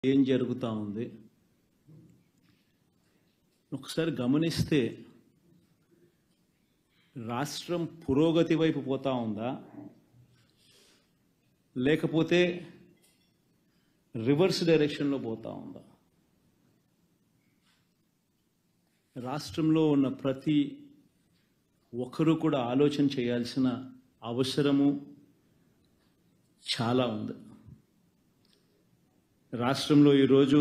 ఏం జరుగుతూ ఉంది ఒకసారి గమనిస్తే రాష్ట్రం పురోగతి వైపు పోతా ఉందా లేకపోతే రివర్స్ డైరెక్షన్లో పోతా ఉందా? రాష్ట్రంలో ఉన్న ప్రతి ఒక్కరూ కూడా ఆలోచన చేయాల్సిన అవసరము చాలా ఉంది. రాష్ట్రంలో ఈరోజు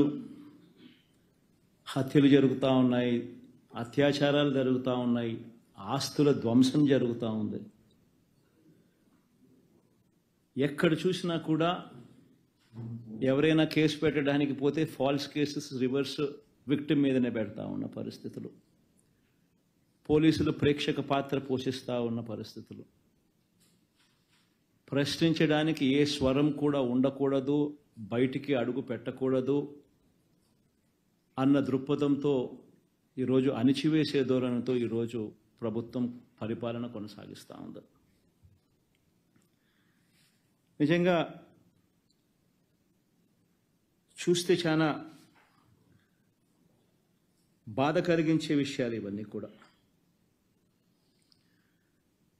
హత్యలు జరుగుతూ ఉన్నాయి, అత్యాచారాలు జరుగుతూ ఉన్నాయి, ఆస్తుల ధ్వంసం జరుగుతూ ఉంది. ఎక్కడ చూసినా కూడా ఎవరైనా కేసు పెట్టడానికి పోతే ఫాల్స్ కేసెస్ రివర్స్ విక్టిమ్ మీదనే పెడతా ఉన్న పరిస్థితులు, పోలీసులు ప్రేక్షక పాత్ర పోషిస్తూ ఉన్న పరిస్థితులు, ప్రశ్నించడానికి ఏ స్వరం కూడా ఉండకూడదు, బయటికి అడుగు పెట్టకూడదు అన్న దృక్పథంతో ఈరోజు అణిచివేసే ధోరణితో ఈరోజు ప్రభుత్వం పరిపాలన కొనసాగిస్తూ ఉంది. నిజంగా చూస్తే చాలా బాధ కలిగించే విషయాలు ఇవన్నీ కూడా.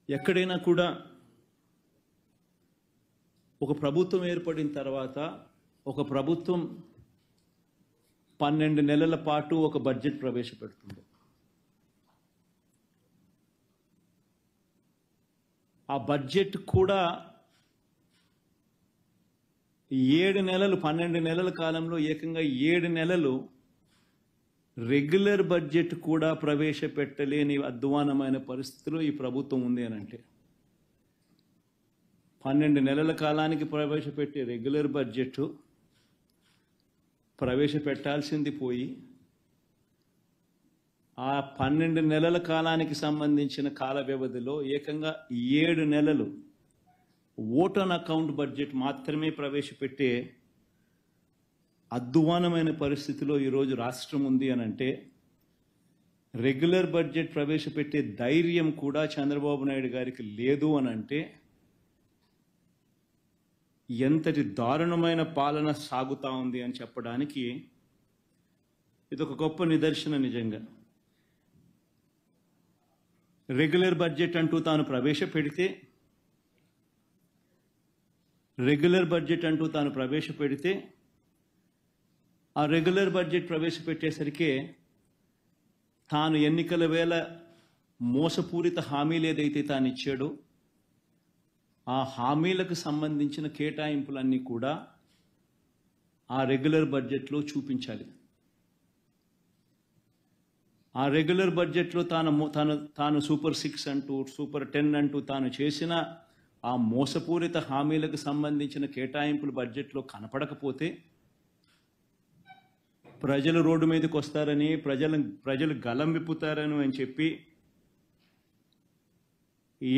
ఎక్కడైనా కూడా ఒక ప్రభుత్వం ఏర్పడిన తర్వాత ఒక ప్రభుత్వం 12 నెలల పాటు ఒక బడ్జెట్ ప్రవేశపెడుతుంది. ఆ బడ్జెట్ కూడా 7 నెలలు 12 నెలల కాలంలో ఏకంగా 7 నెలలు రెగ్యులర్ బడ్జెట్ కూడా ప్రవేశపెట్టలేని అధ్వానమైన పరిస్థితిలో ఈ ప్రభుత్వం ఉంది అని అంటే 12 నెలల కాలానికి ప్రవేశపెట్టే రెగ్యులర్ బడ్జెట్ ప్రవేశపెట్టాల్సింది పోయి ఆ 12 నెలల కాలానికి సంబంధించిన కాల వ్యవధిలో ఏకంగా 7 నెలలు ఓట్ ఆన్ అకౌంట్ బడ్జెట్ మాత్రమే ప్రవేశపెట్టే అధ్వానమైన పరిస్థితిలో ఈరోజు రాష్ట్రం ఉంది అని అంటే రెగ్యులర్ బడ్జెట్ ప్రవేశపెట్టే ధైర్యం కూడా చంద్రబాబు నాయుడు గారికి లేదు అని అంటే ఎంతటి దారుణమైన పాలన సాగుతూ ఉంది అని చెప్పడానికి ఇదొక గొప్ప నిదర్శనం. నిజంగా రెగ్యులర్ బడ్జెట్ అంటూ తాను ప్రవేశపెడితే ఆ రెగ్యులర్ బడ్జెట్ ప్రవేశపెట్టేసరికి తాను ఎన్నికల వేళ మోసపూరిత హామీలు ఏదైతే తాను ఇచ్చాడో ఆ హామీలకు సంబంధించిన కేటాయింపులన్నీ కూడా ఆ రెగ్యులర్ బడ్జెట్లో చూపించాలి. ఆ రెగ్యులర్ బడ్జెట్లో తాను సూపర్ 6 అంటూ సూపర్ 10 అంటూ తాను చేసిన ఆ మోసపూరిత హామీలకు సంబంధించిన కేటాయింపులు బడ్జెట్లో కనపడకపోతే ప్రజలు రోడ్డు మీదకి వస్తారని ప్రజలు గలం విప్పుతారని అని చెప్పి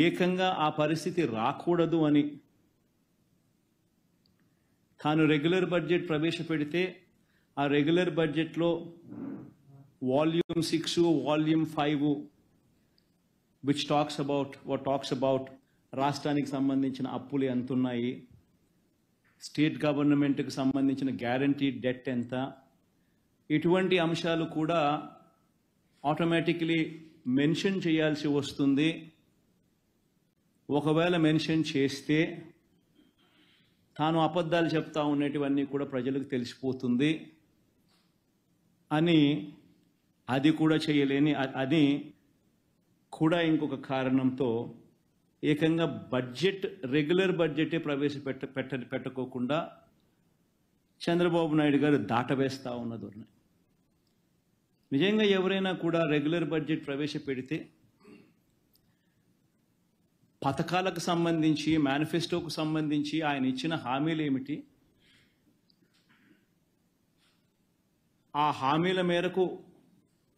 ఏకంగా ఆ పరిస్థితి రాకూడదు అని తాను రెగ్యులర్ బడ్జెట్ ప్రవేశపెడితే ఆ రెగ్యులర్ బడ్జెట్లో volume 6 volume 5 which talks about రాష్ట్రానికి సంబంధించిన అప్పులు ఎంత ఉన్నాయి, స్టేట్ గవర్నమెంట్కి సంబంధించిన గ్యారంటీ డెట్ ఎంత, ఇటువంటి అంశాలు కూడా ఆటోమేటిక్లీ మెన్షన్ చేయాల్సి వస్తుంది. ఒకవేళ మెన్షన్ చేస్తే తాను అబద్ధాలు చెప్తా ఉన్నటివన్నీ కూడా ప్రజలకు తెలిసిపోతుంది అని అది కూడా చేయలేని అని కూడా ఇంకొక కారణంతో ఏకంగా రెగ్యులర్ బడ్జెటే పెట్టకోకుండా చంద్రబాబు నాయుడు గారు దాటవేస్తా ఉన్న ధోరణి. నిజంగా ఎవరైనా కూడా రెగ్యులర్ బడ్జెట్ ప్రవేశపెడితే పథకాలకు సంబంధించి మేనిఫెస్టోకు సంబంధించి ఆయన ఇచ్చిన హామీలు ఏమిటి, ఆ హామీల మేరకు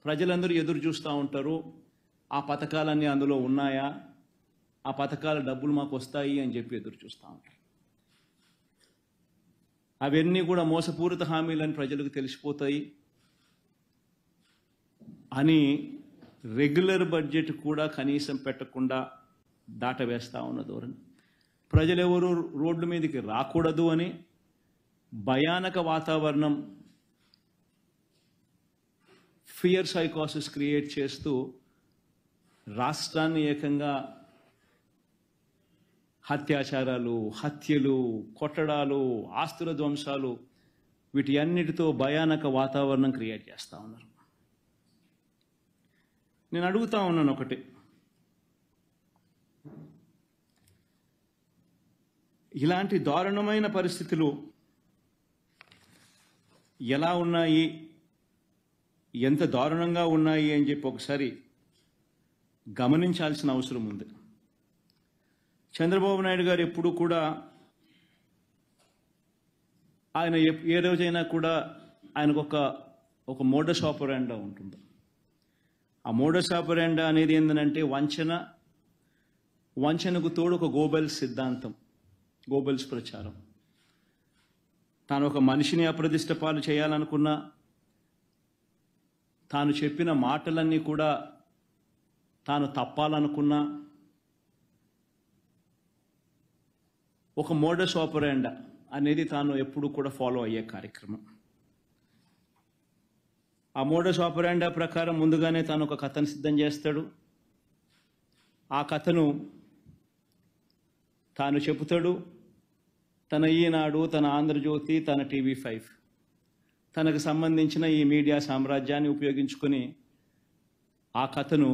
ప్రజలందరూ ఎదురు చూస్తూ ఉంటారు. ఆ పథకాలన్నీ అందులో ఉన్నాయా, ఆ పథకాల డబ్బులు మాకు వస్తాయి అని చెప్పి ఎదురు చూస్తూ ఉంటారు. అవన్నీ కూడా మోసపూరిత హామీలని ప్రజలకు తెలిసిపోతాయి అని రెగ్యులర్ బడ్జెట్ కూడా కనీసం పెట్టకుండా దాటవేస్తా ఉన్న ధోరణి. ప్రజలెవరూ రోడ్ల మీదకి రాకూడదు అని భయానక వాతావరణం, ఫియర్ సైకోసిస్ క్రియేట్ చేస్తూ రాష్ట్రాన్ని ఏకంగా అత్యాచారాలు, హత్యలు, కొట్టడాలు, ఆస్తుల ధ్వంసాలు, వీటి అన్నిటితో భయానక వాతావరణం క్రియేట్ చేస్తూ ఉన్నారు. నేను అడుగుతా ఉన్నాను ఒకటి, ఇలాంటి దారుణమైన పరిస్థితులు ఎలా ఉన్నాయి, ఎంత దారుణంగా ఉన్నాయి అని చెప్పి ఒకసారి గమనించాల్సిన అవసరం ఉంది. చంద్రబాబు నాయుడు గారు ఎప్పుడూ కూడా ఆయన ఏ రోజైనా కూడా ఆయనకు ఒక మోడస్ ఆపరాండా ఉంటుంది. ఆ మోడస్ ఆపరాండా అనేది ఏంటంటే వంచనకు తోడు ఒక గోబెల్స్ సిద్ధాంతం, గోబెల్స్ ప్రచారం. తాను ఒక మనిషిని అప్రదిష్ట పాలు చేయాలనుకున్నా, తాను చెప్పిన మాటలన్నీ కూడా తాను తప్పాలనుకున్నా, ఒక మోడస్ ఆపరాండా అనేది తాను ఎప్పుడు కూడా ఫాలో అయ్యే కార్యక్రమం. ఆ మోడస్ ఆపరాండా ప్రకారం ముందుగానే తాను ఒక కథను సిద్ధం చేస్తాడు. ఆ కథను తాను చెబుతాడు. తన ఈనాడు, తన ఆంధ్రజ్యోతి, తన TV5 తనకు సంబంధించిన ఈ మీడియా సామ్రాజ్యాన్ని ఉపయోగించుకొని ఆ కథను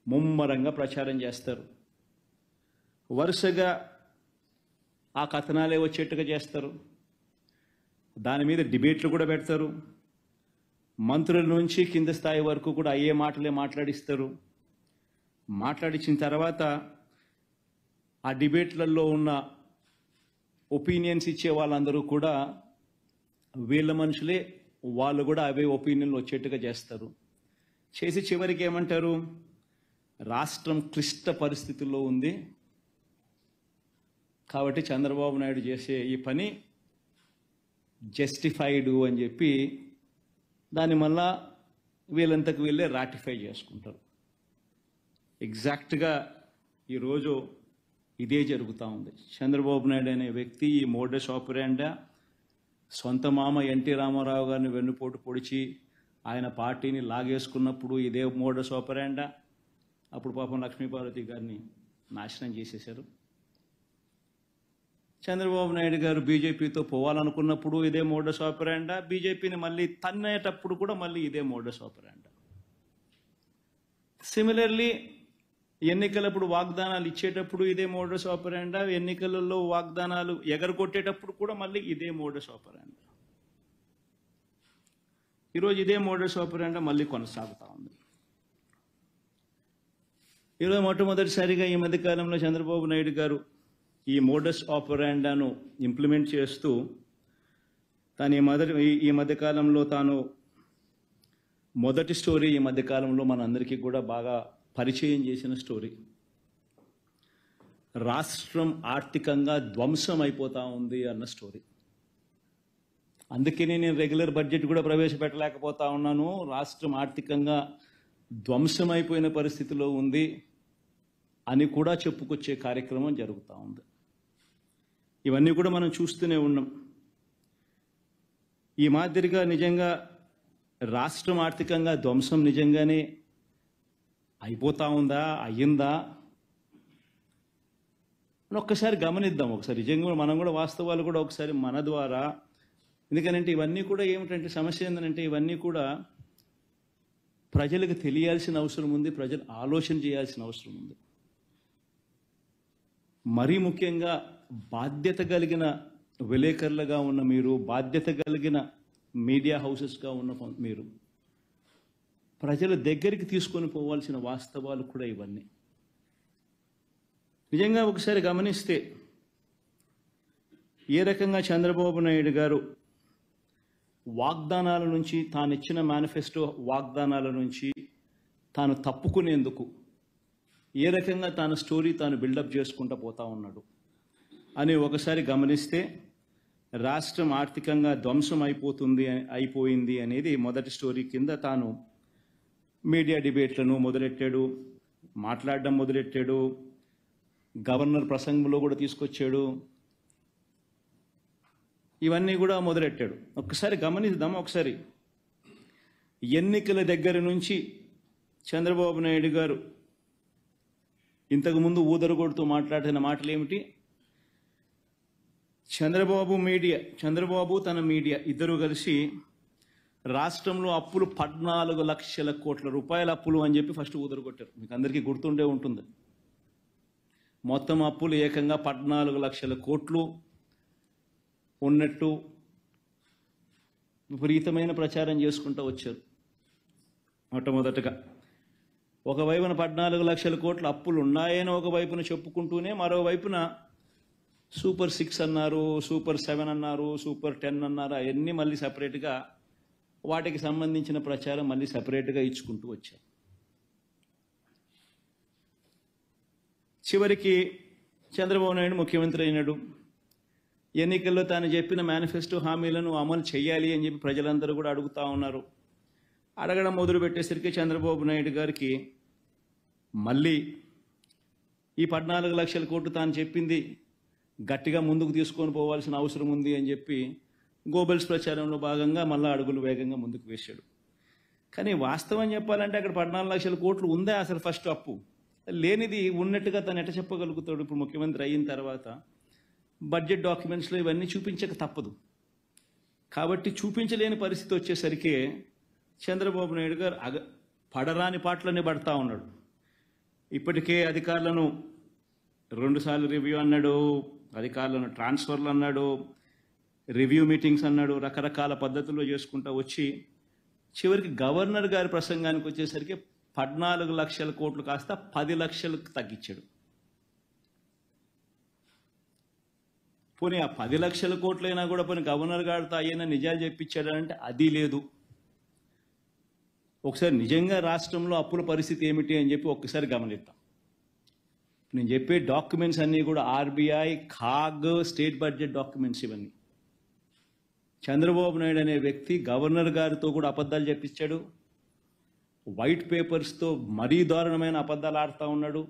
ముమ్మరంగా ప్రచారం చేస్తారు. వరుసగా ఆ కథనాలే వచ్చేట్టుగా చేస్తారు. దాని మీద డిబేట్లు కూడా పెడతారు. మంత్రుల నుంచి కింద స్థాయి వరకు కూడా అయ్యే మాటలే మాట్లాడిస్తారు. మాట్లాడించిన తర్వాత ఆ డిబేట్లలో ఉన్న ఒపీనియన్స్ ఇచ్చే వాళ్ళందరూ కూడా వీళ్ళ మనుషులే, వాళ్ళు కూడా అవే ఒపీనియన్లు వచ్చేట్టుగా చేస్తారు. చేసి చివరికి ఏమంటారు, రాష్ట్రం క్లిష్ట పరిస్థితుల్లో ఉంది కాబట్టి చంద్రబాబు నాయుడు చేసే ఈ పని జస్టిఫైడ్ అని చెప్పి దాన్ని మళ్ళా వీళ్ళంతకు వీళ్ళే రాటిఫై చేసుకుంటారు. ఎగ్జాక్ట్గా ఈరోజు ఇదే జరుగుతూ ఉంది. చంద్రబాబు నాయుడు అనే వ్యక్తి ఈ మోడస్ ఆపరాండా సొంత మామ ఎన్టీ రామారావు గారిని వెన్నుపోటు పొడిచి ఆయన పార్టీని లాగేసుకున్నప్పుడు ఇదే మోడస్ ఆపరాండా. అప్పుడు పాపం లక్ష్మీపార్వతి గారిని నాశనం చేసేశారు. చంద్రబాబు నాయుడు గారు బీజేపీతో పోవాలనుకున్నప్పుడు ఇదే మోడస్ ఆపరాండా. బీజేపీని మళ్ళీ తన్నేటప్పుడు కూడా మళ్ళీ ఇదే మోడస్ ఆపరాండా. సిమిలర్లీ ఎన్నికలప్పుడు వాగ్దానాలు ఇచ్చేటప్పుడు ఇదే మోడస్ ఆపరాండా. ఎన్నికలలో వాగ్దానాలు ఎగరగొట్టేటప్పుడు కూడా మళ్ళీ ఇదే మోడస్ ఆపరాండా. ఈరోజు ఇదే మోడస్ ఆపరాండా మళ్ళీ కొనసాగుతూ ఉంది. ఈరోజు మొట్టమొదటిసారిగా ఈ మధ్యకాలంలో చంద్రబాబు నాయుడు గారు ఈ మోడస్ ఆపరాండాను ఇంప్లిమెంట్ చేస్తూ తాను ఈ మధ్యకాలంలో తాను మొదటి స్టోరీ ఈ మధ్యకాలంలో మనందరికీ కూడా బాగా పరిచయం చేసిన స్టోరీ, రాష్ట్రం ఆర్థికంగా ధ్వంసం అయిపోతూ ఉంది అన్న స్టోరీ. అందుకనే నేను రెగ్యులర్ బడ్జెట్ కూడా ప్రవేశపెట్టలేకపోతా ఉన్నాను. రాష్ట్రం ఆర్థికంగా ధ్వంసం అయిపోయిన పరిస్థితిలో ఉంది అని కూడా చెప్పుకొచ్చే కార్యక్రమం జరుగుతూ ఉంది. ఇవన్నీ కూడా మనం చూస్తూనే ఉన్నాం. ఈ మాదిరిగా నిజంగా రాష్ట్రం ఆర్థికంగా ధ్వంసం నిజంగానే అయిపోతా ఉందా, అయ్యిందా అని ఒక్కసారి గమనిద్దాం. ఒకసారి నిజంగా మనం కూడా వాస్తవాలు కూడా ఒకసారి మన ద్వారా, ఎందుకనంటే ఇవన్నీ కూడా ఏమిటంటే సమస్య ఏంటంటే ఇవన్నీ కూడా ప్రజలకు తెలియాల్సిన అవసరం ఉంది, ప్రజలు ఆలోచన చేయాల్సిన అవసరం ఉంది. మరీ ముఖ్యంగా బాధ్యత కలిగిన విలేకరులుగా ఉన్న మీరు, బాధ్యత కలిగిన మీడియా హౌసెస్గా ఉన్న మీరు ప్రజల దగ్గరికి తీసుకొని పోవాల్సిన వాస్తవాలు కూడా ఇవన్నీ. నిజంగా ఒకసారి గమనిస్తే ఏ రకంగా చంద్రబాబు నాయుడు గారు వాగ్దానాల నుంచి, తాను ఇచ్చిన మేనిఫెస్టో వాగ్దానాల నుంచి తాను తప్పుకునేందుకు ఏ రకంగా తాను స్టోరీ తాను బిల్డప్ చేసుకుంటూ పోతా ఉన్నాడు అని ఒకసారి గమనిస్తే, రాష్ట్రం ఆర్థికంగా ధ్వంసం అయిపోయింది అనేది మొదటి స్టోరీ కింద తాను మీడియా డిబేట్లను మొదలెట్టాడు, మాట్లాడడం మొదలెట్టాడు, గవర్నర్ ప్రసంగంలో కూడా తీసుకొచ్చాడు. ఇవన్నీ కూడా మొదలెట్టాడు. ఒక్కసారి గమనిద్దాం. ఒకసారి ఎన్నికల దగ్గర నుంచి చంద్రబాబు నాయుడు గారు ఇంతకుముందు ఊదరగొడుతూ మాట్లాడిన మాటలు ఏమిటి? చంద్రబాబు తన మీడియా ఇద్దరు కలిసి రాష్ట్రంలో అప్పులు 14 లక్షల కోట్ల రూపాయల అప్పులు అని చెప్పి ఫస్ట్ ఊదరగొట్టారు. మీకు అందరికీ గుర్తుండే ఉంటుంది. మొత్తం అప్పులు ఏకంగా 14 లక్షల కోట్లు ఉన్నట్టు విపరీతమైన ప్రచారం చేసుకుంటూ వచ్చారు. మొట్టమొదటగా ఒకవైపున 14 లక్షల కోట్ల అప్పులు ఉన్నాయని ఒకవైపున చెప్పుకుంటూనే మరోవైపున సూపర్ 6 అన్నారు, సూపర్ 7 అన్నారు, సూపర్ 10 అన్నారు. అవన్నీ మళ్ళీ సపరేట్గా వాటికి సంబంధించిన ప్రచారం మళ్ళీ సపరేట్గా ఇచ్చుకుంటూ వచ్చారు. చివరికి చంద్రబాబు నాయుడు ముఖ్యమంత్రి అయినాడు. ఎన్నికల్లో తాను చెప్పిన మేనిఫెస్టో హామీలను అమలు చేయాలి అని చెప్పి ప్రజలందరూ కూడా అడుగుతూ ఉన్నారు. అడగడం మొదలు పెట్టేసరికి చంద్రబాబు నాయుడు గారికి మళ్ళీ ఈ 14 లక్షల కోట్లు తాను చెప్పింది గట్టిగా ముందుకు తీసుకొని పోవాల్సిన అవసరం ఉంది అని చెప్పి గోబెల్స్ ప్రచారంలో భాగంగా మళ్ళీ అడుగులు వేగంగా ముందుకు వేశాడు. కానీ వాస్తవం చెప్పాలంటే అక్కడ 14 లక్షల కోట్లు ఉందా అసలు? ఫస్ట్ అప్పు లేనిది ఉన్నట్టుగా తను ఎట్ట చెప్పగలుగుతాడు? ఇప్పుడు ముఖ్యమంత్రి అయిన తర్వాత బడ్జెట్ డాక్యుమెంట్స్లో ఇవన్నీ చూపించక తప్పదు. కాబట్టి చూపించలేని పరిస్థితి వచ్చేసరికి చంద్రబాబు నాయుడు గారు పడరాని పాటలనే పడతా ఉన్నాడు. ఇప్పటికే అధికారులను 2 సార్లు రివ్యూ అన్నాడు, అధికారులను ట్రాన్స్ఫర్లు అన్నాడు, రివ్యూ మీటింగ్స్ అన్నాడు, రకరకాల పద్ధతుల్లో చేసుకుంటూ వచ్చి చివరికి గవర్నర్ గారి ప్రసంగానికి వచ్చేసరికి 14 లక్షల కోట్లు కాస్త 10 లక్షలకు తగ్గించాడు. పోనీ ఆ 10 లక్షల కోట్లైనా కూడా పోనీ గవర్నర్ గారితో అయ్యైనా నిజాలు చెప్పించాడంటే అది లేదు. ఒకసారి నిజంగా రాష్ట్రంలో అప్పుల పరిస్థితి ఏమిటి అని చెప్పి ఒక్కసారి గమనిద్దాం. నేను చెప్పే డాక్యుమెంట్స్ అన్నీ కూడా ఆర్బీఐ, ఖాగ్, స్టేట్ బడ్జెట్ డాక్యుమెంట్స్. ఇవన్నీ చంద్రబాబు నాయుడు అనే వ్యక్తి గవర్నర్ గారితో కూడా అబద్ధాలు చెప్పించాడు. వైట్ పేపర్స్తో మరీ దారుణమైన అబద్ధాలు ఆడుతూ ఉన్నాడు.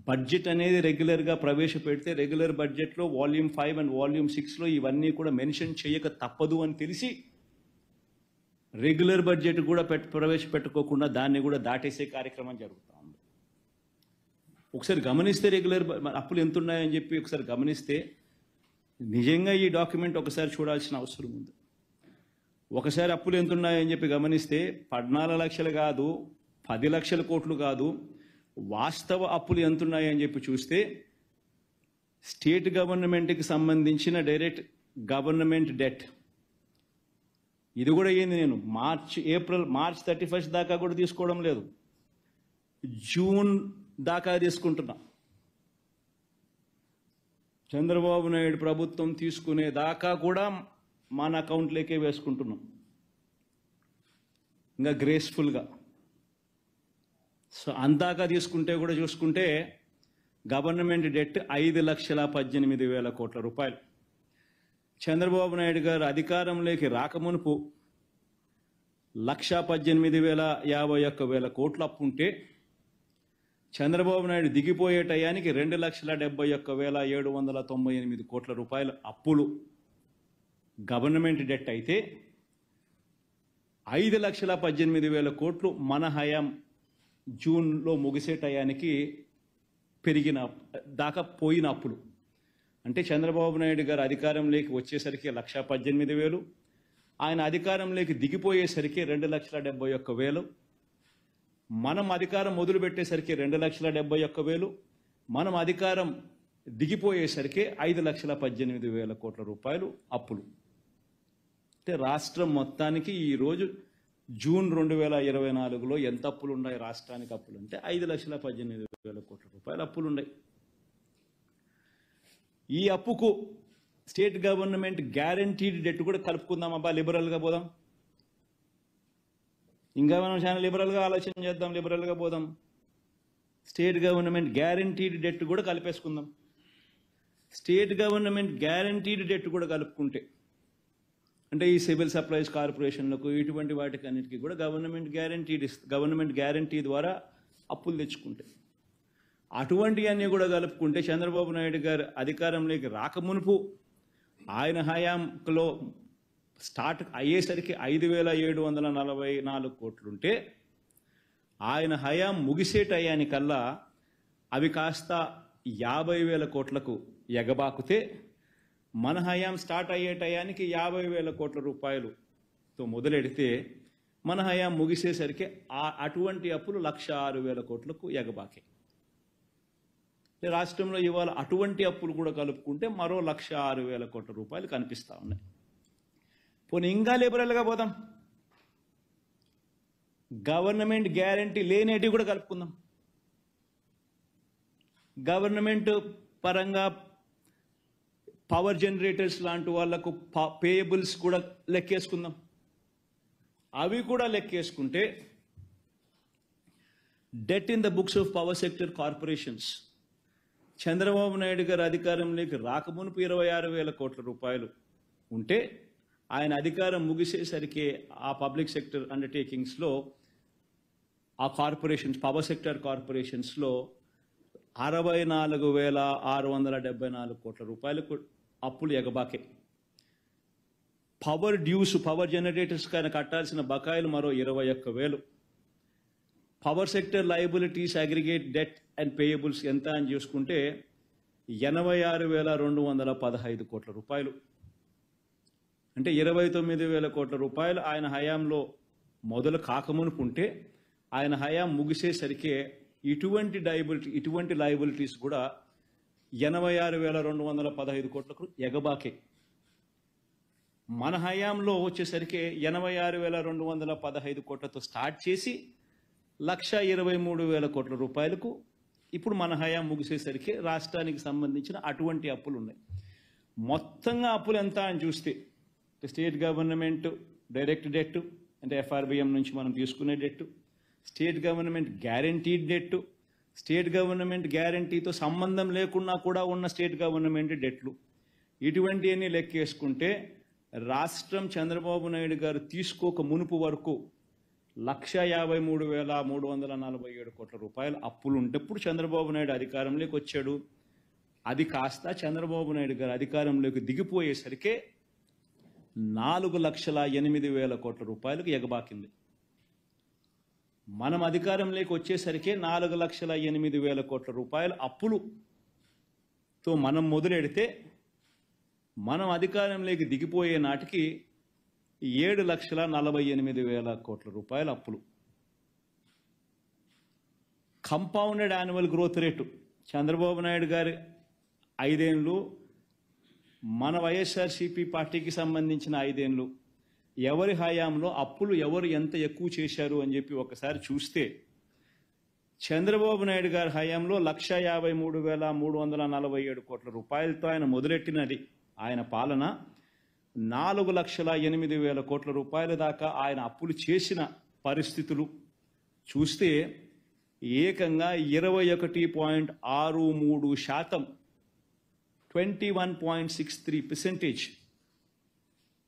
బడ్జెట్ అనేది రెగ్యులర్గా ప్రవేశపెడితే రెగ్యులర్ బడ్జెట్లో వాల్యూమ్ 5 అండ్ వాల్యూమ్ 6లో ఇవన్నీ కూడా మెన్షన్ చేయక తప్పదు అని తెలిసి రెగ్యులర్ బడ్జెట్ కూడా ప్రవేశపెట్టుకోకుండా దాన్ని కూడా దాటేసే కార్యక్రమం జరుగుతూ ఉంది. ఒకసారి గమనిస్తే రెగ్యులర్ అప్పులు ఎంత ఉన్నాయని చెప్పి ఒకసారి గమనిస్తే నిజంగా ఈ డాక్యుమెంట్ ఒకసారి చూడాల్సిన అవసరం ఉంది. ఒకసారి అప్పులు ఎంత ఉన్నాయని చెప్పి గమనిస్తే 14 లక్షలు కాదు, 10 లక్షల కోట్లు కాదు, వాస్తవ అప్పులు ఎంత ఉన్నాయని చెప్పి చూస్తే స్టేట్ గవర్నమెంట్కి సంబంధించిన డైరెక్ట్ గవర్నమెంట్ డెట్ ఇది కూడా ఏంది, నేను మార్చ్ 31 దాకా కూడా తీసుకోవడం లేదు, జూన్ దాకా తీసుకుంటున్నా. చంద్రబాబు నాయుడు ప్రభుత్వం తీసుకునే దాకా కూడా మన అకౌంట్లోకే వేసుకుంటున్నాం ఇంకా గ్రేస్ఫుల్గా. సో అందాక తీసుకుంటే కూడా చూసుకుంటే గవర్నమెంట్ డెట్ 5,18,000 కోట్ల రూపాయలు. చంద్రబాబు నాయుడు గారు అధికారంలోకి రాకమునుపు 1,18,051 కోట్ల అప్పు ఉంటే చంద్రబాబు నాయుడు దిగిపోయే టయానికి 2,71,798 కోట్ల రూపాయల అప్పులు గవర్నమెంట్ డెట్ అయితే 5,18,000 కోట్లు మన హయాం జూన్లో ముగిసే టయానికి పెరిగిన దాకా పోయిన అప్పులు. అంటే చంద్రబాబు నాయుడు గారు అధికారంలోకి వచ్చేసరికి 1,18,000, ఆయన అధికారంలోకి దిగిపోయేసరికి 2,71,000, మనం అధికారం మొదలుపెట్టేసరికి 2,71,000, మనం అధికారం దిగిపోయేసరికి 5,18,000 కోట్ల రూపాయలు అప్పులు. అంటే రాష్ట్రం మొత్తానికి ఈరోజు జూన్ 2024లో ఎంత అప్పులు ఉన్నాయి రాష్ట్రానికి? అప్పులు అంటే 5,18,000 కోట్ల రూపాయలు అప్పులు ఉన్నాయి. ఈ అప్పుకు స్టేట్ గవర్నమెంట్ గ్యారంటీడ్ డెట్ కూడా కలుపుకుందాం. అబ్బా లిబరల్గా పోదాం, ఇంకా మనం చాలా లిబరల్గా ఆలోచన చేద్దాం, లిబరల్గా పోదాం. స్టేట్ గవర్నమెంట్ గ్యారంటీడ్ డెట్ కూడా కలిపేసుకుందాం. స్టేట్ గవర్నమెంట్ గ్యారంటీడ్ డెట్ కూడా కలుపుకుంటే అంటే ఈ సివిల్ సప్లైస్ కార్పొరేషన్లకు ఇటువంటి వాటికి అన్నిటికీ కూడా గవర్నమెంట్ గ్యారంటీ ద్వారా అప్పులు తెచ్చుకుంటే అటువంటివన్నీ కూడా కలుపుకుంటే చంద్రబాబు నాయుడు గారు అధికారంలోకి రాకమునుపు ఆయన హయాంలో స్టార్ట్ అయ్యేసరికి 5,744 కోట్లుంటే ఆయన హయాం ముగిసే టయానికల్లా అవి కాస్త 50,000 కోట్లకు ఎగబాకుతే మన హయాం స్టార్ట్ అయ్యే టయానికి 50,000 కోట్ల రూపాయలుతో మొదలెడితే మన హయాం ముగిసేసరికి అటువంటి అప్పులు 106,000 కోట్లకు ఎగబాకాయి. రాష్ట్రంలో ఇవాళ అటువంటి అప్పులు కూడా కలుపుకుంటే మరో 106,000 కోట్ల రూపాయలు కనిపిస్తూ ఉన్నాయి. పోనీ ఇంకా లిబరల్గా పోదాం, గవర్నమెంట్ గ్యారంటీ లేనేటి కూడా కలుపుకుందాం. గవర్నమెంట్ పరంగా పవర్ జనరేటర్స్ లాంటి వాళ్లకు పేయబుల్స్ కూడా లెక్కేసుకుందాం. అవి కూడా లెక్కేసుకుంటే debt in the books of power sector corporations Chandrababu Naidu garu అధికారంలోకి రాకమునుపు 26,000 కోట్ల రూపాయలు ఉంటే ఆయన అధికారం ముగిసేసరికి ఆ పబ్లిక్ సెక్టర్ అండర్టేకింగ్స్లో ఆ కార్పొరేషన్స్ పవర్ సెక్టర్ కార్పొరేషన్స్లో 64,674 కోట్ల రూపాయలకు అప్పులు ఎగబాకే. పవర్ డ్యూస్ పవర్ జనరేటర్స్ కానీ కట్టాల్సిన బకాయిలు మరో 21,000. Power sector liabilities aggregate debt and payables ఎంత అని చూసుకుంటే 86,215 కోట్ల రూపాయలు. అంటే 29,000 కోట్ల రూపాయలు ఆయన హయాంలో మొదలు కాకమునుకుంటే ఆయన హయాం ముగిసేసరికి ఇటువంటి లయబిలిటీస్ కూడా 86,215 కోట్లకు ఎగబాకే. మన హయాంలో వచ్చేసరికి 86,215 కోట్లతో స్టార్ట్ చేసి 123,000 కోట్ల రూపాయలకు ఇప్పుడు మన హయాం ముగిసేసరికి రాష్ట్రానికి సంబంధించిన అటువంటి అప్పులు ఉన్నాయి. మొత్తంగా అప్పులు ఎంత అని చూస్తే స్టేట్ గవర్నమెంట్ డైరెక్ట్ డెట్ అంటే ఎఫ్ఆర్బిఎం నుంచి మనం తీసుకునే debt, state government guaranteed debt, state government గ్యారంటీతో సంబంధం లేకుండా కూడా ఉన్న స్టేట్ గవర్నమెంట్ డెట్లు, ఇటువంటివన్నీ లెక్కేసుకుంటే రాష్ట్రం చంద్రబాబు నాయుడు గారు తీసుకోక మునుపు వరకు 153,347 కోట్ల రూపాయలు అప్పులు ఉంటప్పుడు చంద్రబాబు నాయుడు అధికారంలోకి వచ్చాడు. అది కాస్త చంద్రబాబు నాయుడు గారు అధికారంలోకి దిగిపోయేసరికి 4,08,000 కోట్ల రూపాయలకు ఎగబాకింది. మనం అధికారంలోకి వచ్చేసరికి 4,08,000 కోట్ల రూపాయల అప్పులుతో మనం మొదలెడితే మనం అధికారంలోకి దిగిపోయే నాటికి 7,48,000 కోట్ల రూపాయల అప్పులు. Compounded annual growth rate Chandrababu Naidu గారి 5 ఏళ్ళు, మన వైఎస్ఆర్సీపీ పార్టీకి సంబంధించిన 5 ఏళ్ళు, ఎవరి హయాంలో అప్పులు ఎవరు ఎంత ఎక్కువ చేశారు అని చెప్పి ఒకసారి చూస్తే చంద్రబాబు నాయుడు గారి హయాంలో 153,347 కోట్ల రూపాయలతో ఆయన మొదలెట్టినది ఆయన పాలన 4,08,000 కోట్ల రూపాయల దాకా ఆయన అప్పులు చేసిన పరిస్థితులు చూస్తే ఏకంగా 21.63%, 21.63%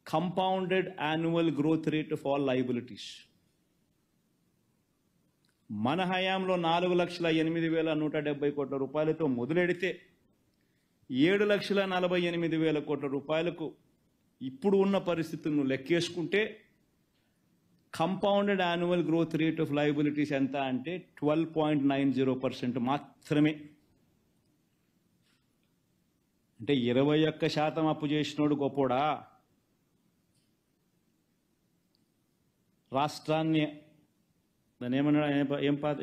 compounded annual growth rate of all liabilities. మన హయాంలో 4,08,170 కోట్ల రూపాయలతో మొదలెడితే 7,48,000 కోట్ల రూపాయలకు ఇప్పుడు ఉన్న పరిస్థితులను లెక్కేసుకుంటే compounded annual growth rate of liabilities ఎంత అంటే 12.90% మాత్రమే. అంటే 21% అప్పు చేసినోడు గొప్పోడా? రాష్ట్రాన్ని దాన్ని ఏమన్నాడు,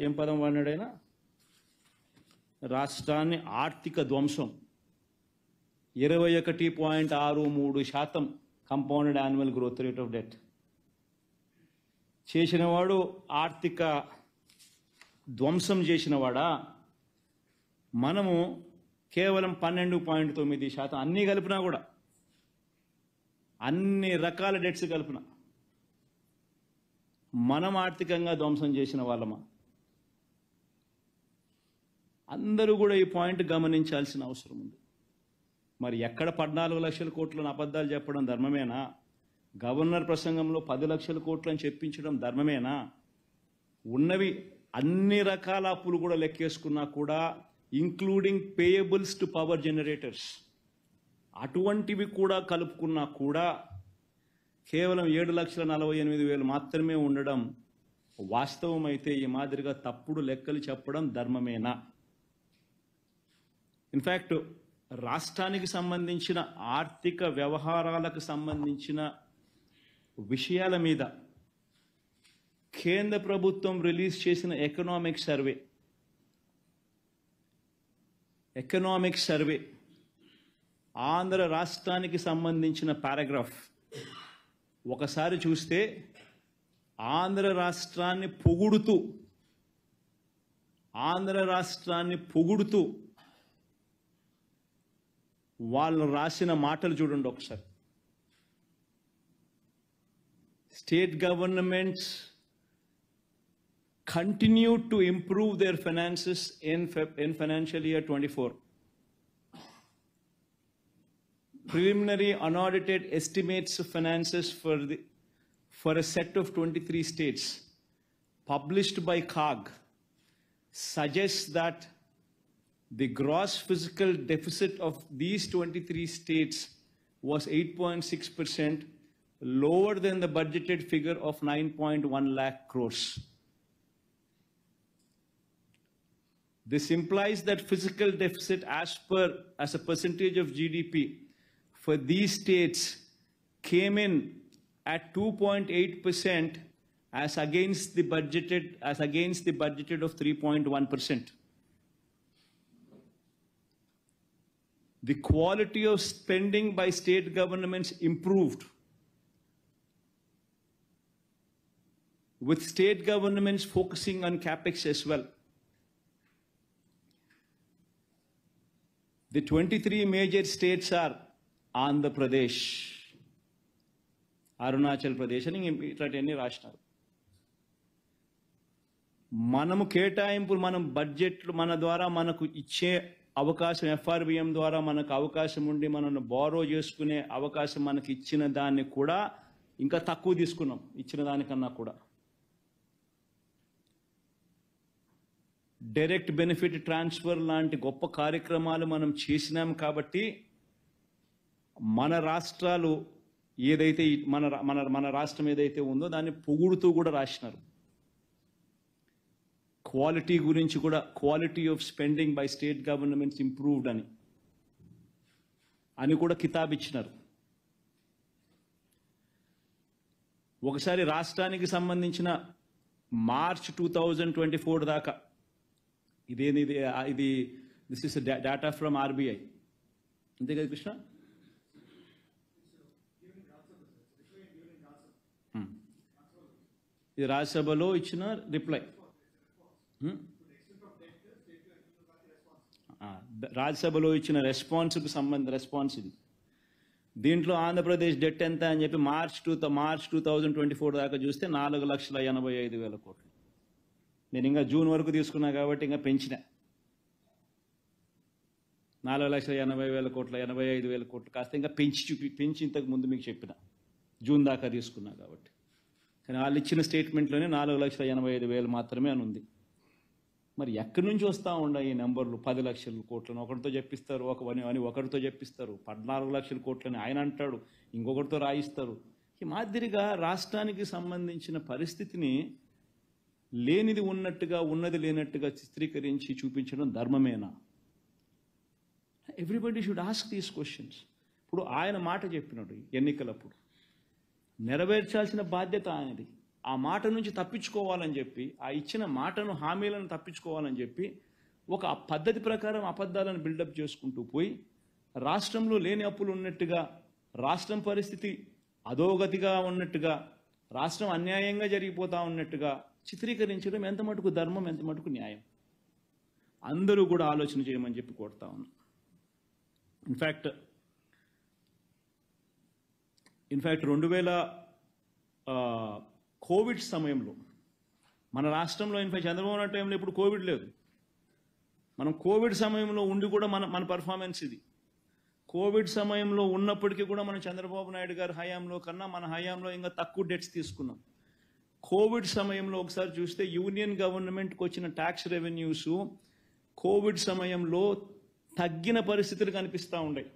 ఏం పదం వాడినాడైనా, రాష్ట్రాన్ని ఆర్థిక ధ్వంసం 21.63% compounded annual growth rate of debt చేసినవాడు ఆర్థిక ధ్వంసం చేసినవాడా? మనము కేవలం 12.9%, అన్నీ కలిపినా కూడా, అన్ని రకాల డెట్స్ కలిపిన మనం ఆర్థికంగా ధ్వంసం చేసిన వాళ్ళమా? అందరూ కూడా ఈ పాయింట్ గమనించాల్సిన అవసరం ఉంది. మరి ఎక్కడ 14 లక్షల కోట్లను అబద్ధాలు చెప్పడం ధర్మమేనా? గవర్నర్ ప్రసంగంలో 10 లక్షల కోట్లని చెప్పించడం ధర్మమేనా? ఉన్నవి అన్ని రకాల అప్పులు కూడా లెక్కేసుకున్నా కూడా including payables to power generators అటువంటివి కూడా కలుపుకున్నా కూడా కేవలం 7,48,000 మాత్రమే ఉండడం వాస్తవం అయితే ఈ మాదిరిగా తప్పుడు లెక్కలు చెప్పడం ధర్మమేనా? ఇన్ఫ్యాక్ట్ రాష్ట్రానికి సంబంధించిన ఆర్థిక వ్యవహారాలకు సంబంధించిన విషయాల మీద కేంద్ర ప్రభుత్వం రిలీజ్ చేసిన ఎకనామిక్ సర్వే ఆంధ్ర రాష్ట్రానికి సంబంధించిన పారాగ్రాఫ్ ఒకసారి చూస్తే ఆంధ్ర రాష్ట్రాన్ని పొగుడుతూ వాళ్ళు రాసిన మాటలు చూడండి ఒకసారి. State governments continue to improve their finances in financial year 24. Preliminary unaudited estimates of finances for a set of 23 states published by CAG suggests that the gross fiscal deficit of these 23 states was 8.6%, lower than the budgeted figure of 9.1 lakh crores. This implies that fiscal deficit as a percentage of GDP for these states came in at 2.8% as against the budgeted of 3.1%. The quality of spending by state governments improved, with state governments focusing on capex as well. The 23 major states are Andhra Pradesh, Arunachal Pradesh, and ఇట్లాంటివన్నీ రాష్ట్రాలు. మనము కేటాయింపులు, మనం బడ్జెట్లు మన ద్వారా మనకు ఇచ్చే అవకాశం, FRBM ద్వారా మనకు అవకాశం ఉండి మనల్ని బారో చేసుకునే అవకాశం మనకి ఇచ్చిన దాన్ని కూడా ఇంకా తక్కువ తీసుకున్నాం ఇచ్చిన దానికన్నా కూడా. డైరెక్ట్ బెనిఫిట్ ట్రాన్స్ఫర్ లాంటి గొప్ప కార్యక్రమాలు మనం చేసినాం కాబట్టి మన రాష్ట్రాలు ఏదైతే మన రాష్ట్రం ఏదైతే ఉందో దాన్ని పొగుడుతూ కూడా రాసినారు. క్వాలిటీ గురించి కూడా, quality of spending by state governments improved అని కూడా కితాబ్ ఇచ్చినారు. ఒకసారి రాష్ట్రానికి సంబంధించిన మార్చ్ 2024 దాకా ఇది this is data from RBI, అంతే కదా కృష్ణ? ఇది రాజ్యసభలో ఇచ్చిన రిప్లై. రాజ్యసభలో ఇచ్చిన రెస్పాన్స్కి రెస్పాన్స్ ఇది. దీంట్లో ఆంధ్రప్రదేశ్ డెట్ ఎంత అని చెప్పి మార్చ్ 2024 దాకా చూస్తే 4,85,000 కోట్లు. నేను ఇంకా జూన్ వరకు తీసుకున్నా కాబట్టి ఇంకా పెంచిన 4,80,000 కోట్ల 85,000 కోట్లు కాస్త ఇంకా పెంచి ఇంతకు ముందు మీకు చెప్పిన జూన్ దాకా తీసుకున్నా కాబట్టి. కానీ వాళ్ళు ఇచ్చిన స్టేట్మెంట్లోనే 4,85,000 మాత్రమే అని ఉంది. మరి ఎక్కడి నుంచి వస్తూ ఉన్నాయి ఈ నెంబర్లు? 10 లక్షల కోట్లను ఒకరితో చెప్పిస్తారు, ఒకరితో చెప్పిస్తారు, 14 లక్షల కోట్లని ఆయన అంటాడు, ఇంకొకరితో రాయిస్తారు. ఈ మాదిరిగా రాష్ట్రానికి సంబంధించిన పరిస్థితిని లేనిది ఉన్నట్టుగా, ఉన్నది లేనట్టుగా చిత్రీకరించి చూపించడం ధర్మమేనా? Everybody should ask these questions. ఇప్పుడు ఆయన మాట చెప్పినాడు ఎన్నికలప్పుడు, నెరవేర్చాల్సిన బాధ్యత ఆయనది. ఆ మాట నుంచి తప్పించుకోవాలని చెప్పి, ఆ ఇచ్చిన మాటను, హామీలను తప్పించుకోవాలని చెప్పి ఒక పద్ధతి ప్రకారం అబద్ధాలను బిల్డప్ చేసుకుంటూ పోయి రాష్ట్రంలో లేని అప్పులు ఉన్నట్టుగా, రాష్ట్రం పరిస్థితి అధోగతిగా ఉన్నట్టుగా, రాష్ట్రం అన్యాయంగా జరిగిపోతా ఉన్నట్టుగా చిత్రీకరించడం ఎంత మటుకు ధర్మం, ఎంత మటుకు న్యాయం? అందరూ కూడా ఆలోచన చేయమని చెప్పి కోరుతా ఉన్నాం. ఇన్ఫ్యాక్ట్ 2000 కోవిడ్ సమయంలో మన రాష్ట్రంలో, ఇన్ఫ్యాక్ట్ చంద్రబాబు నాయుడు టైంలో ఇప్పుడు కోవిడ్ లేదు. మనం కోవిడ్ సమయంలో ఉండి కూడా మన పర్ఫార్మెన్స్ ఇది. కోవిడ్ సమయంలో ఉన్నప్పటికీ కూడా మనం చంద్రబాబు నాయుడు గారి హయాంలో కన్నా మన హయాంలో ఇంకా తక్కువ డెట్స్ తీసుకున్నాం. కోవిడ్ సమయంలో ఒకసారి చూస్తే యూనియన్ గవర్నమెంట్కి వచ్చిన ట్యాక్స్ రెవెన్యూస్ కోవిడ్ సమయంలో తగ్గిన పరిస్థితులు కనిపిస్తూ ఉన్నాయి.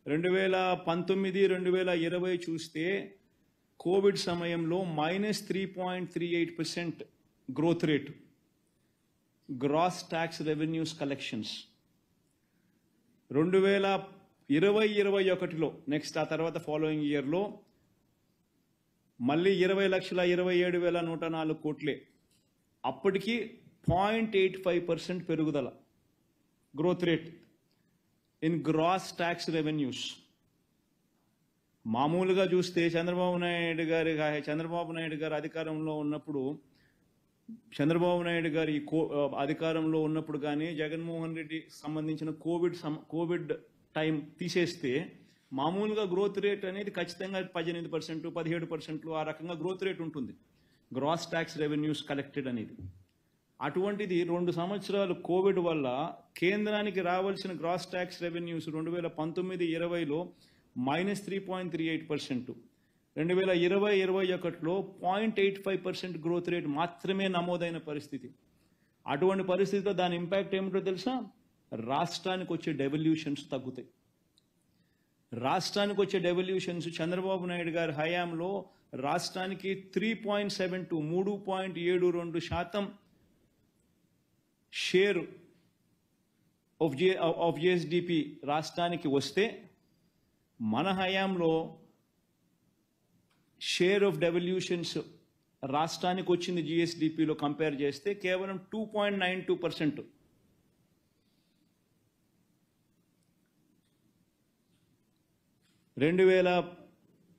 2019 2020 చూస్తే కోవిడ్ సమయంలో -3.38% growth rate gross tax revenues collections. 2020-21లో నెక్స్ట్ ఆ తర్వాత ఫాలోయింగ్ ఇయర్లో మళ్ళీ 20,27,104 కోట్లే. అప్పటికి 0.85% పెరుగుదల growth rate in gross tax revenues. మామూలుగా చూస్తే చంద్రబాబు నాయుడు గారు అధికారంలో ఉన్నప్పుడు అధికారంలో ఉన్నప్పుడు కానీ జగన్మోహన్ రెడ్డి సంబంధించిన కోవిడ్ టైం తీసేస్తే మామూలుగా గ్రోత్ రేట్ అనేది ఖచ్చితంగా 18%, 17% ఆ రకంగా గ్రోత్ రేట్ ఉంటుంది గ్రాస్ ట్యాక్స్ రెవెన్యూస్ కలెక్టెడ్ అనేది. అటువంటిది 2 సంవత్సరాలు కోవిడ్ వల్ల కేంద్రానికి రావాల్సిన గ్రాస్ ట్యాక్స్ రెవెన్యూస్ 2019-20లో -3.38%, 2020-21లో 0.85% గ్రోత్ రేట్ మాత్రమే నమోదైన పరిస్థితి. అటువంటి పరిస్థితిలో దాని ఇంపాక్ట్ ఏమిటో తెలుసా? రాష్ట్రానికి వచ్చే డెవల్యూషన్స్ తగ్గుతాయి. రాష్ట్రానికి వచ్చే డెవల్యూషన్స్ చంద్రబాబు నాయుడు గారి హయాంలో రాష్ట్రానికి 3.72% షేర్ ఆఫ్ జిఎస్డిపి రాష్ట్రానికి వస్తే మన హయాంలో షేర్ ఆఫ్ డెవల్యూషన్స్ రాష్ట్రానికి వచ్చింది జిఎస్డిపిలో కంపేర్ చేస్తే కేవలం 2.92%.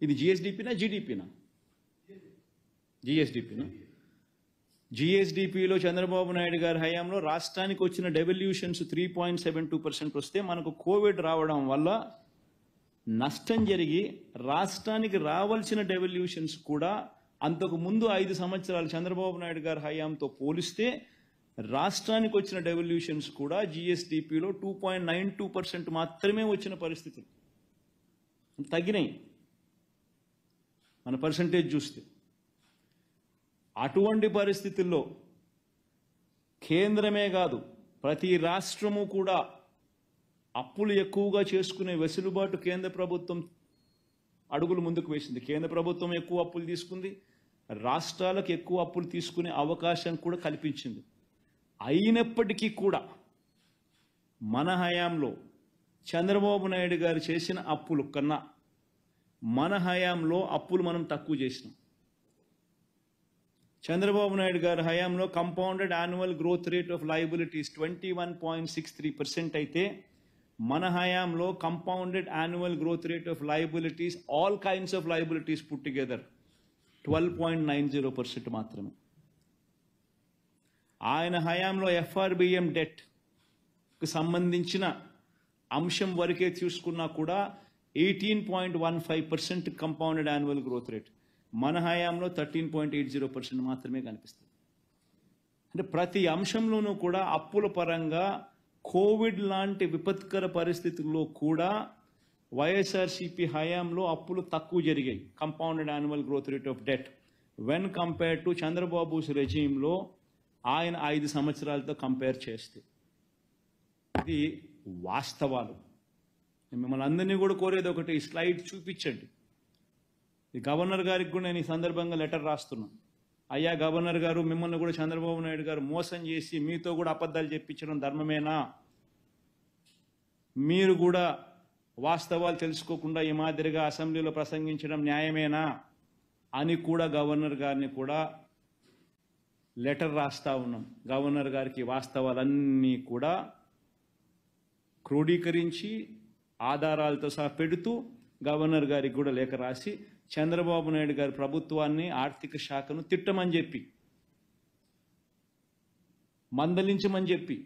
ఇది జిఎస్డిపినా జీడిపినా? జిఎస్డిపిలో చంద్రబాబు నాయుడు గారి హయాంలో రాష్ట్రానికి వచ్చిన డెవల్యూషన్స్ 3.72% వస్తే మనకు కోవిడ్ రావడం వల్ల నష్టం జరిగి రాష్ట్రానికి రావాల్సిన డెవల్యూషన్స్ కూడా అంతకు ముందు 5 సంవత్సరాలు చంద్రబాబు నాయుడు గారి హయాంతో పోలిస్తే రాష్ట్రానికి వచ్చిన డెవల్యూషన్స్ కూడా జిఎస్డిపిలో 2.92% మాత్రమే వచ్చిన పరిస్థితులు తగ్గినాయి మన పర్సంటేజ్ చూస్తే. అటువంటి పరిస్థితుల్లో కేంద్రమే కాదు ప్రతి రాష్ట్రము కూడా అప్పులు ఎక్కువగా చేసుకునే వెసులుబాటు కేంద్ర ప్రభుత్వం అడుగులు ముందుకు వేసింది. కేంద్ర ప్రభుత్వం ఎక్కువ అప్పులు తీసుకుంది, రాష్ట్రాలకు ఎక్కువ అప్పులు తీసుకునే అవకాశం కూడా కల్పించింది. అయినప్పటికీ కూడా మన హయాంలో చంద్రబాబు నాయుడు గారు చేసిన అప్పులు కన్నా మన హయాంలో అప్పులు మనం తక్కువ చేసినాం. చంద్రబాబు నాయుడు గారి హయాంలో compounded annual growth rate of liabilities 21.63% అయితే మన హయాంలో compounded annual growth rate of liabilities all kinds of liabilities put together 12.90% మాత్రమే. ఆయన హయాంలో ఎఫ్ఆర్బిఎం డెట్కి సంబంధించిన అంశం వరకే చూసుకున్నా కూడా 18.15% కంపౌండెడ్ యాన్యువల్ గ్రోత్ రేట్, మన హయాంలో 13.80% మాత్రమే కనిపిస్తుంది. అంటే ప్రతి అంశంలోనూ కూడా అప్పుల పరంగా కోవిడ్ లాంటి విపత్కర పరిస్థితుల్లో కూడా వైఎస్ఆర్సీపీ హయాంలో అప్పులు తక్కువ జరిగాయి. Compounded annual growth rate of debt when compare to Chandrababu రెజీమ్లో ఆయన 5 సంవత్సరాలతో కంపేర్ చేస్తే. ఇది వాస్తవాలు. మిమ్మల్ని అందరినీ కూడా కోరేది ఒకటి, ఈ స్లైడ్ చూపించండి. ఈ గవర్నర్ గారికి కూడా నేను ఈ సందర్భంగా లెటర్ రాస్తున్నాను. అయ్యా గవర్నర్ గారు, మిమ్మల్ని కూడా చంద్రబాబు నాయుడు గారు మోసం చేసి మీతో కూడా అబద్ధాలు చెప్పించడం ధర్మమేనా? మీరు కూడా వాస్తవాలు తెలుసుకోకుండా ఈ మాదిరిగా అసెంబ్లీలో ప్రసంగించడం న్యాయమేనా అని కూడా గవర్నర్ గారిని కూడా లెటర్ రాస్తా ఉన్నాం. గవర్నర్ గారికి వాస్తవాలన్నీ కూడా క్రోడీకరించి ఆధారాలతో సహా పెడుతూ గవర్నర్ గారికి కూడా లేఖ రాసి చంద్రబాబు నాయుడు గారి ప్రభుత్వాన్ని, ఆర్థిక శాఖను తిట్టమని చెప్పి, మందలించమని చెప్పి,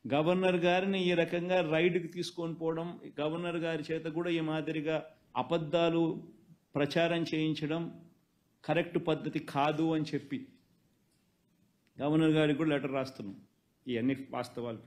గవర్నర్ గారిని ఈ రకంగా రైడ్కి తీసుకొని పోవడం, గవర్నర్ గారి చేత కూడా ఈ మాదిరిగా అబద్ధాలు ప్రచారం చేయించడం కరెక్ట్ పద్ధతి కాదు అని చెప్పి గవర్నర్ గారికి కూడా లెటర్ రాస్తున్నాం. ఇవన్నీ వాస్తవాలు.